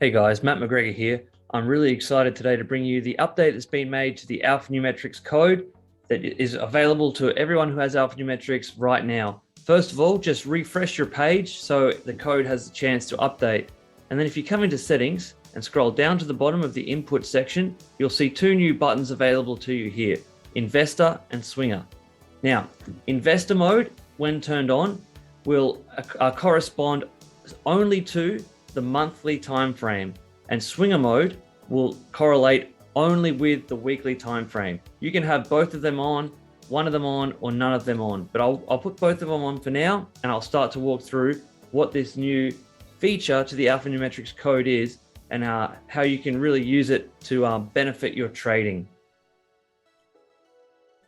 Hey guys, Matt McGregor here. I'm really excited today to bring you the update that's been made to the Alphanumerics code that is available to everyone who has Alphanumerics right now. First of all, just refresh your page so the code has a chance to update. And then if you come into settings and scroll down to the bottom of the input section, you'll see two new buttons available to you here, Investor and Swinger. Now, Investor mode, when turned on, will correspond only to the monthly time frame, and swinger mode will correlate only with the weekly time frame. You can have both of them on, one of them on, or none of them on, but I'll put both of them on for now, and I'll start to walk through what this new feature to the Alphanumerics code is and how you can really use it to benefit your trading.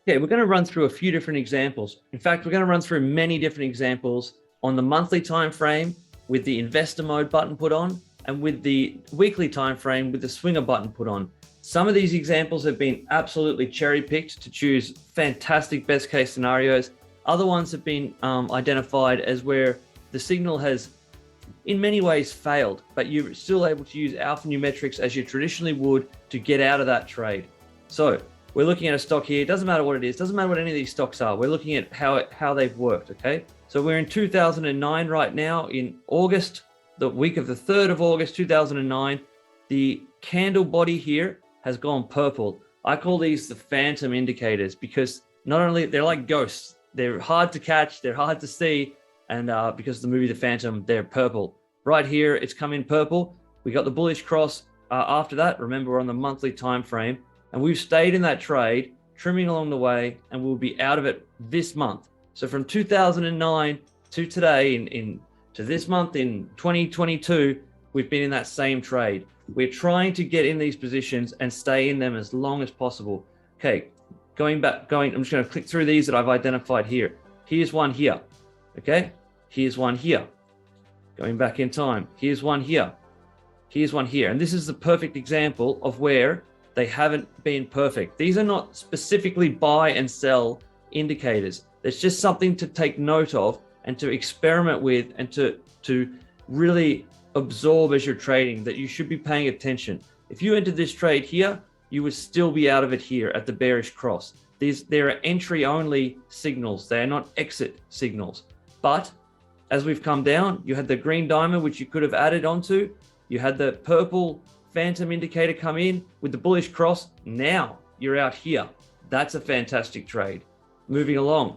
Okay, we're going to run through a few different examples. In fact, we're going to run through many different examples on the monthly time frame with the investor mode button put on, and with the weekly time frame with the swinger button put on. Some of these examples have been absolutely cherry picked to choose fantastic best case scenarios. Other ones have been identified as where the signal has in many ways failed, but you're still able to use alphanumerics as you traditionally would to get out of that trade. So we're looking at a stock here. It doesn't matter what it is. Doesn't matter what any of these stocks are. We're looking at how they've worked, okay? So we're in 2009 right now in August, the week of the 3rd of August, 2009. The candle body here has gone purple. I call these the phantom indicators because not only they're like ghosts, they're hard to catch, they're hard to see, and because of the movie The Phantom, they're purple. Right here, it's come in purple. We got the bullish cross after that. Remember, we're on the monthly time frame, and we've stayed in that trade, trimming along the way, and we'll be out of it this month. So from 2009 to today, to this month in 2022, we've been in that same trade. We're trying to get in these positions and stay in them as long as possible. Okay, I'm just going to click through these that I've identified here. Here's one here. Okay, here's one here. Going back in time, here's one here. Here's one here. And this is the perfect example of where they haven't been perfect. These are not specifically buy and sell indicators. It's just something to take note of and to experiment with and to really absorb as you're trading, that you should be paying attention. If you entered this trade here, you would still be out of it here at the bearish cross. There are entry only signals. They are not exit signals. But as we've come down, you had the green diamond, which you could have added onto. You had the purple phantom indicator come in with the bullish cross. Now you're out here. That's a fantastic trade. Moving along.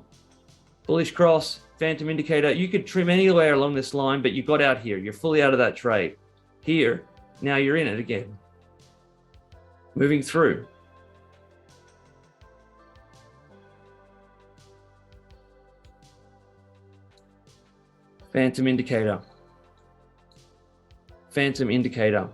Bullish cross, phantom indicator. You could trim anywhere along this line, but you got out here. You're fully out of that trade. Here, now you're in it again. Moving through. Phantom indicator. Phantom indicator.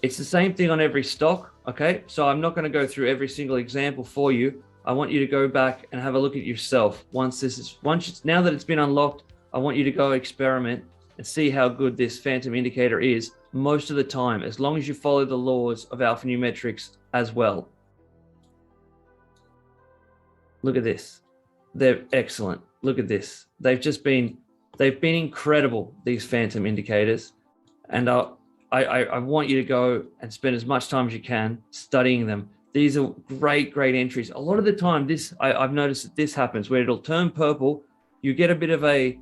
It's the same thing on every stock, okay? So I'm not going to go through every single example for you. I want you to go back and have a look at yourself. Now that it's been unlocked, I want you to go experiment and see how good this phantom indicator is most of the time, as long as you follow the laws of alphanumerics as well. Look at this. They're excellent. Look at this. They've been incredible, these phantom indicators. And I want you to go and spend as much time as you can studying them. These are great entries. A lot of the time, I've noticed that this happens where it'll turn purple. You get a bit of a,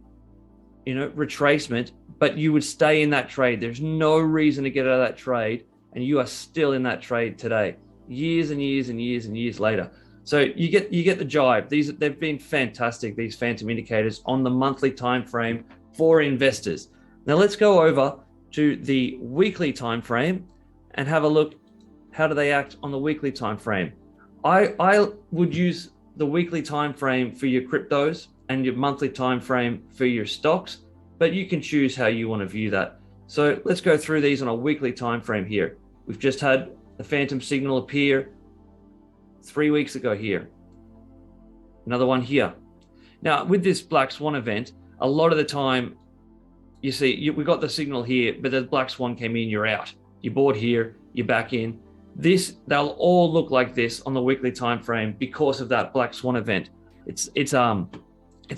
retracement, but you would stay in that trade. There's no reason to get out of that trade, and you are still in that trade today, years and years and years and years later. So you get the jive. They've been fantastic, these phantom indicators on the monthly time frame for investors. Now let's go over to the weekly time frame and have a look. How do they act on the weekly time frame? I would use the weekly time frame for your cryptos and your monthly time frame for your stocks, but you can choose how you want to view that. So let's go through these on a weekly time frame here. We've just had the phantom signal appear 3 weeks ago here. Another one here. Now with this black swan event, a lot of the time you see we got the signal here, but the black swan came in, you're out. You bought here, you're back in. They'll all look like this on the weekly time frame because of that black swan event. It's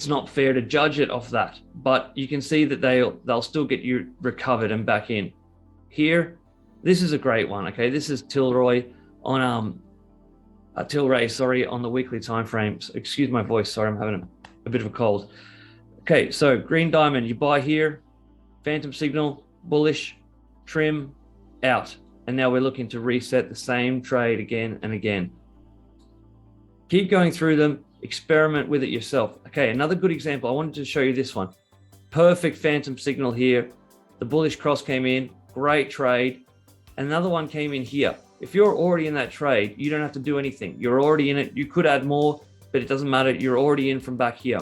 not fair to judge it off that, but you can see that they'll still get you recovered and back in. here. This is a great one. Okay, this is Tilray on on the weekly time frames. Excuse my voice. Sorry, I'm having a bit of a cold. Okay, so green diamond, you buy here, phantom signal, bullish, trim, out. And now we're looking to reset the same trade again and again. Keep going through them, experiment with it yourself. Okay, another good example. I wanted to show you this one. Perfect phantom signal here. The bullish cross came in, great trade. Another one came in here. If you're already in that trade, you don't have to do anything. You're already in it. You could add more, but it doesn't matter. You're already in from back here.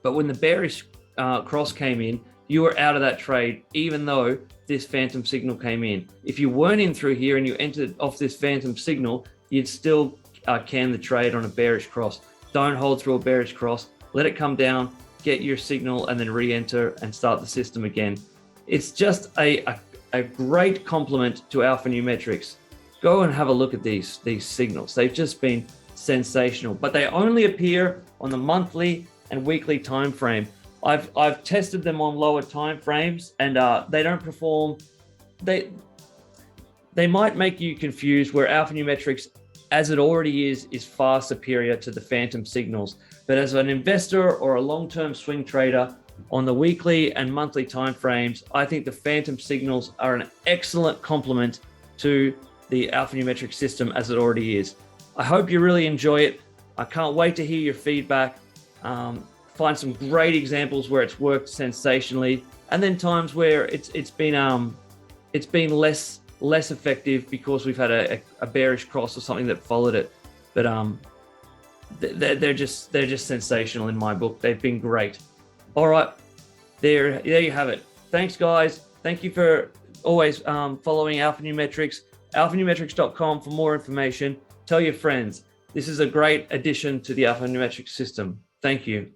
But when the bearish cross came in, you were out of that trade, even though this phantom signal came in. If you weren't in through here and you entered off this phantom signal, you'd still can the trade on a bearish cross. Don't hold through a bearish cross. Let it come down, get your signal, and then re-enter and start the system again. It's just a great complement to alphanumerics. Go and have a look at these signals. They've just been sensational, but they only appear on the monthly and weekly time frame. I've tested them on lower time frames, and they don't perform. They might make you confused, where alphanumerics, as it already is far superior to the phantom signals. But as an investor or a long-term swing trader on the weekly and monthly time frames, I think the phantom signals are an excellent complement to the alphanumeric system as it already is. I hope you really enjoy it. I can't wait to hear your feedback. Find some great examples where it's worked sensationally, and then times where it's been less effective because we've had a bearish cross or something that followed it. But they're just sensational in my book. They've been great. All right, there you have it. Thanks, guys. Thank you for always following alphanumerics. alphanumerics.com for more information. Tell your friends. This is a great addition to the alphanumeric system. Thank you.